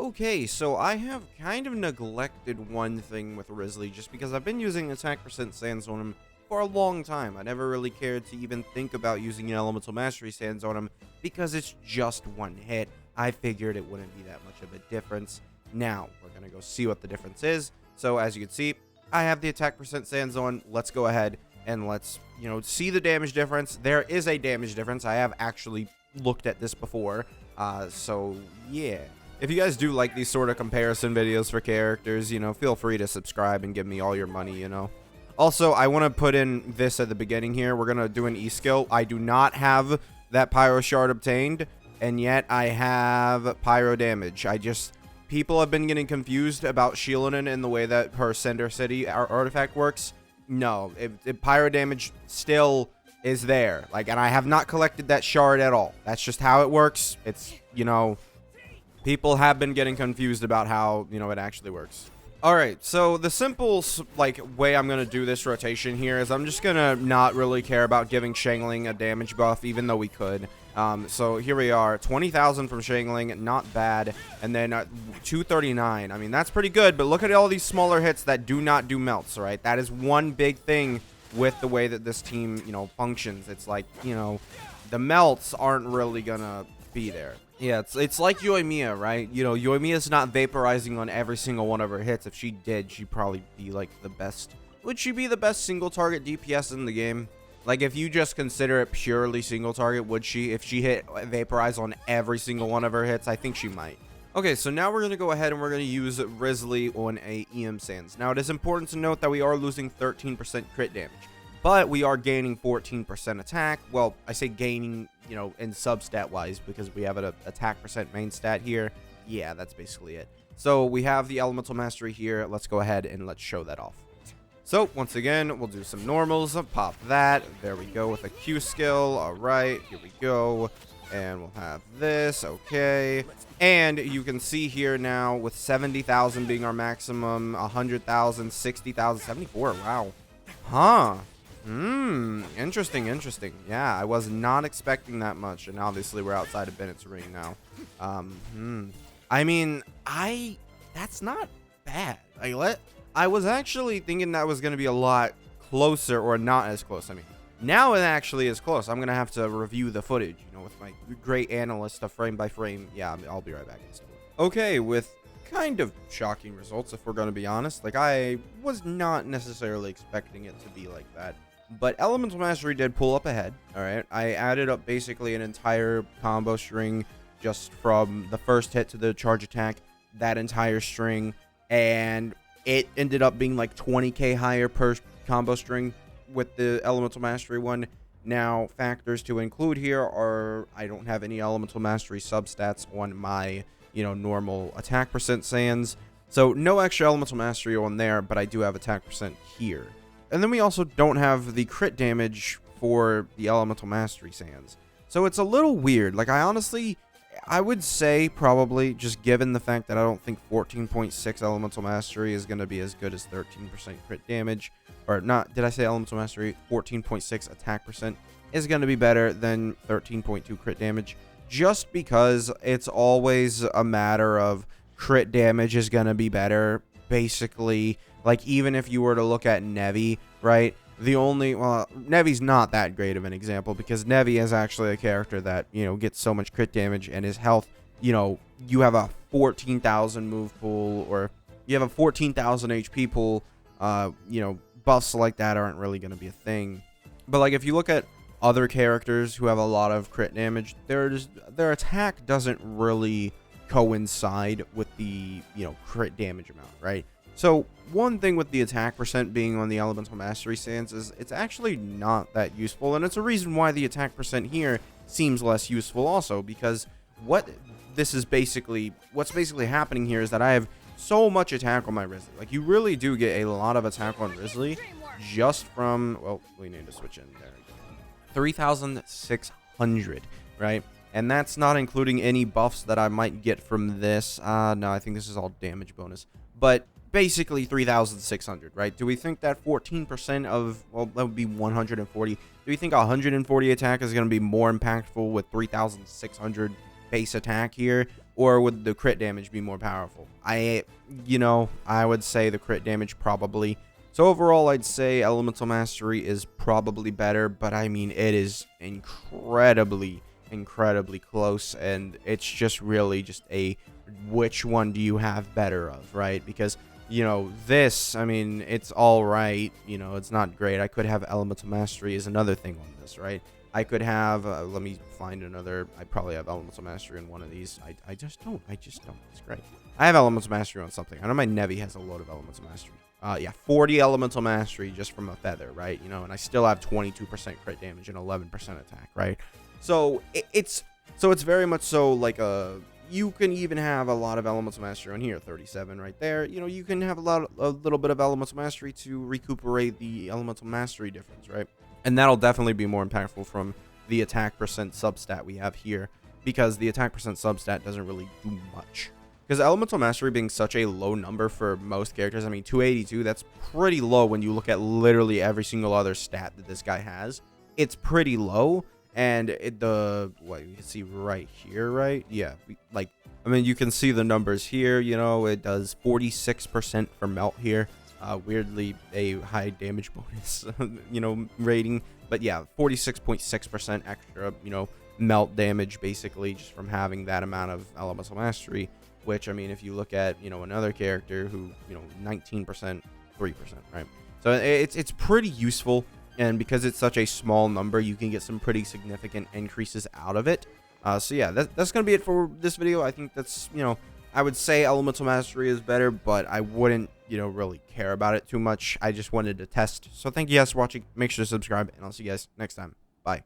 Okay, so I have kind of neglected one thing with Wriothesley just because I've been using attack percent sands on him for a long time. I never really cared to even think about using an elemental mastery sands on him because it's just one hit. I figured it wouldn't be that much of a difference. Now, we're going to go see what the difference is. So as you can see, I have the attack percent sands on. Let's go ahead and let's, see the damage difference. There is a damage difference. I have actually looked at this before. So yeah. If you guys do like these sort of comparison videos for characters, feel free to subscribe and give me all your money, Also, I want to put in this at the beginning here. We're going to do an E-skill. I do not have that Pyro Shard obtained, and yet I have Pyro damage. People have been getting confused about Shieldin and the way that her Cinder City artifact works. No, Pyro damage still is there. And I have not collected that shard at all. That's just how it works. It's, people have been getting confused about how, it actually works. Alright, so the simple, way I'm going to do this rotation here is I'm just going to not really care about giving Shangling a damage buff, even though we could. So here we are, 20,000 from Shangling, not bad. And then 239. I mean, that's pretty good, but look at all these smaller hits that do not do melts, right? That is one big thing with the way that this team, functions. It's the melts aren't really going to be there. Yeah, it's like Yoimiya, right? Yoimiya's not vaporizing on every single one of her hits. If she did, she'd probably be the best. Would she be the best single target DPS in the game? If you just consider it purely single target, would she? If she hit vaporize on every single one of her hits, I think she might. Okay, so now we're going to go ahead and we're going to use Wriothesley on a EM Sands. Now, it is important to note that we are losing 13% crit damage, but we are gaining 14% attack. Well, I say gaining, in substat wise, because we have an attack percent main stat here. Yeah, that's basically it. So we have the elemental mastery here. Let's go ahead and let's show that off. So once again, we'll do some normals. Pop that. There we go with a Q skill. All right, here we go. And we'll have this. Okay. And you can see here now with 70,000 being our maximum, 100,000, 60,000, 74. Wow. Huh. Interesting. Yeah, I was not expecting that much, and obviously we're outside of Bennett's ring now. I mean, that's not bad. I was actually thinking that was going to be a lot closer, or not as close. I mean, now it actually is close. I'm going to have to review the footage, with my great analyst of frame by frame. Yeah, I'll be right back. Okay, with kind of shocking results, if we're going to be honest. I was not necessarily expecting it to be like that. But Elemental Mastery did pull up ahead, alright? I added up basically an entire combo string just from the first hit to the charge attack, that entire string, and it ended up being 20k higher per combo string with the Elemental Mastery one. Now, factors to include here are I don't have any Elemental Mastery substats on my, normal attack percent sands. So no extra Elemental Mastery on there, but I do have attack percent here. And then we also don't have the crit damage for the Elemental Mastery sands. So it's a little weird. I would say probably, just given the fact that I don't think 14.6 Elemental Mastery is going to be as good as 13% crit damage. Or not, did I say Elemental Mastery? 14.6 attack percent is going to be better than 13.2 crit damage. Just because it's always a matter of crit damage is going to be better. Basically, even if you were to look at Nevi, right? Nevi's not that great of an example because Nevi is actually a character that, gets so much crit damage, and his health, you have a 14,000 move pool, or you have a 14,000 HP pool, buffs like that aren't really going to be a thing. But if you look at other characters who have a lot of crit damage, their attack doesn't really coincide with the, crit damage amount, right? So one thing with the attack percent being on the Elemental Mastery sands is it's actually not that useful, and it's a reason why the attack percent here seems less useful also, because what's basically happening here is that I have so much attack on my Wriothesley. You really do get a lot of attack on Wriothesley just from, well, we need to switch in there. 3,600, right? And that's not including any buffs that I might get from this. No, I think this is all damage bonus. But basically 3,600, right? Do we think that 14% of, well, that would be 140. Do we think 140 attack is going to be more impactful with 3,600 base attack here? or would the crit damage be more powerful? I would say the crit damage probably. So overall, I'd say Elemental Mastery is probably better, but I mean, it is incredibly close, and it's just really just a which one do you have better of, right? Because this, I mean, it's all right, it's not great. I could have Elemental Mastery is another thing on this, right? I could have let me find another. I probably have Elemental Mastery in one of these. I just don't. It's great. I have Elemental Mastery on something. I know my Nevi has a load of Elemental Mastery. Yeah, 40 Elemental Mastery just from a feather, right? And I still have 22% crit damage and 11% attack, right? So it's very much so like you can even have a lot of Elemental Mastery on here, 37 right there. You can have a little bit of Elemental Mastery to recuperate the Elemental Mastery difference, right? And that'll definitely be more impactful from the attack percent substat we have here, because the attack percent substat doesn't really do much. Because Elemental Mastery being such a low number for most characters, I mean, 282, that's pretty low when you look at literally every single other stat that this guy has. It's pretty low, and you can see right here, right? Yeah, you can see the numbers here, it does 46% for melt here. Weirdly, a high damage bonus, rating. But yeah, 46.6% extra, melt damage, basically, just from having that amount of Elemental Mastery. Which, I mean, if you look at, another character who, 19%, 3%, right? So it's pretty useful, and because it's such a small number, you can get some pretty significant increases out of it. So yeah, that's going to be it for this video. I think that's, I would say Elemental Mastery is better, but I wouldn't, really care about it too much. I just wanted to test. So thank you guys for watching. Make sure to subscribe, and I'll see you guys next time. Bye.